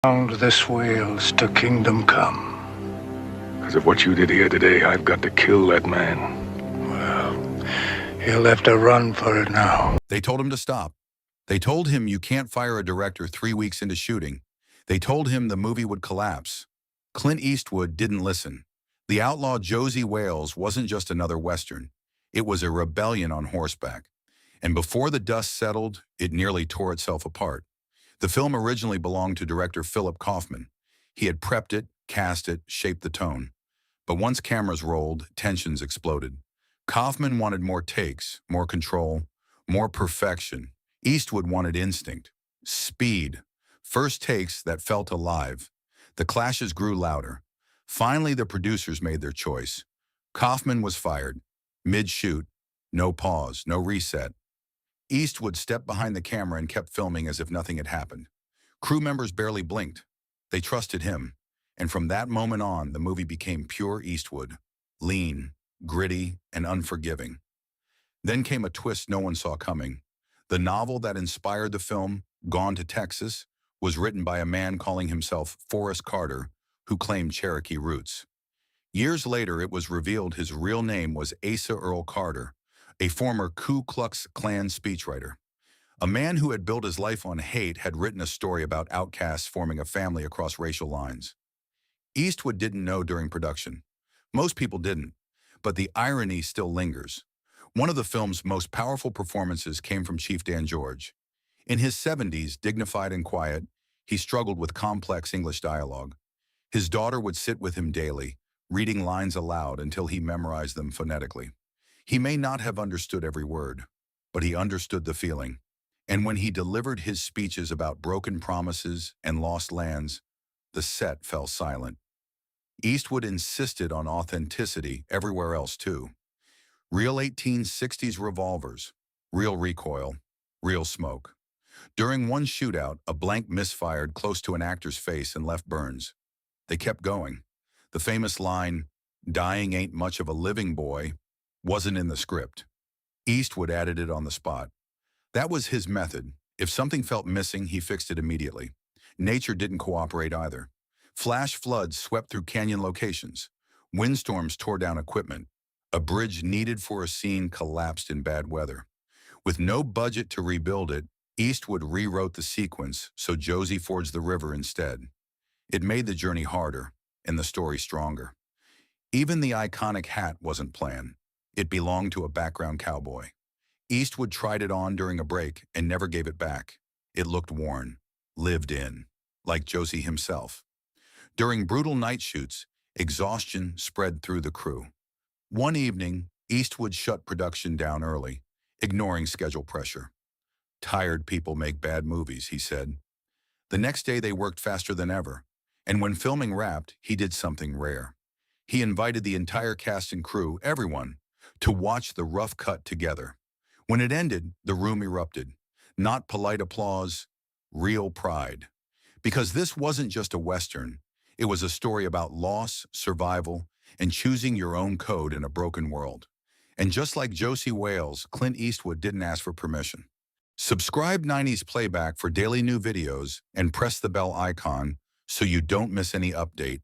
Bound this Wales to kingdom come. Because of what you did here today, I've got to kill that man. Well, he'll have to run for it now. They told him to stop. They told him you can't fire a director 3 weeks into shooting. They told him the movie would collapse. Clint Eastwood didn't listen. The Outlaw Josey Wales wasn't just another Western. It was a rebellion on horseback. And before the dust settled, it nearly tore itself apart. The film originally belonged to director Philip Kaufman. He had prepped it, cast it, shaped the tone. But once cameras rolled, tensions exploded. Kaufman wanted more takes, more control, more perfection. Eastwood wanted instinct, speed, first takes that felt alive. The clashes grew louder. Finally, the producers made their choice. Kaufman was fired. Mid-shoot, no pause, no reset. Eastwood stepped behind the camera and kept filming as if nothing had happened. Crew members barely blinked. They trusted him. And from that moment on, the movie became pure Eastwood. Lean, gritty, and unforgiving. Then came a twist no one saw coming. The novel that inspired the film, Gone to Texas, was written by a man calling himself Forrest Carter, who claimed Cherokee roots. Years later, it was revealed his real name was Asa Earl Carter, a former Ku Klux Klan speechwriter. A man who had built his life on hate had written a story about outcasts forming a family across racial lines. Eastwood didn't know during production. Most people didn't, but the irony still lingers. One of the film's most powerful performances came from Chief Dan George. In his 70s, dignified and quiet, he struggled with complex English dialogue. His daughter would sit with him daily, reading lines aloud until he memorized them phonetically. He may not have understood every word, but he understood the feeling. And when he delivered his speeches about broken promises and lost lands, the set fell silent. Eastwood insisted on authenticity everywhere else too. Real 1860s revolvers, real recoil, real smoke. During one shootout, a blank misfired close to an actor's face and left burns. They kept going. The famous line, "Dying ain't much of a living, boy," wasn't in the script. Eastwood added it on the spot. That was his method. If something felt missing, he fixed it immediately. Nature didn't cooperate either. Flash floods swept through canyon locations. Windstorms tore down equipment. A bridge needed for a scene collapsed in bad weather. With no budget to rebuild it, Eastwood rewrote the sequence so Josey forged the river instead. It made the journey harder and the story stronger. Even the iconic hat wasn't planned. It belonged to a background cowboy. Eastwood tried it on during a break and never gave it back. It looked worn, lived in, like Josey himself. During brutal night shoots, exhaustion spread through the crew. One evening, Eastwood shut production down early, ignoring schedule pressure. "Tired people make bad movies," he said. The next day they worked faster than ever, and when filming wrapped, he did something rare. He invited the entire cast and crew, everyone, to watch the rough cut together. When it ended, the room erupted. Not polite applause, real pride. Because this wasn't just a Western, it was a story about loss, survival, and choosing your own code in a broken world. And just like Josey Wales, Clint Eastwood didn't ask for permission. Subscribe 90s Playback for daily new videos and press the bell icon so you don't miss any update.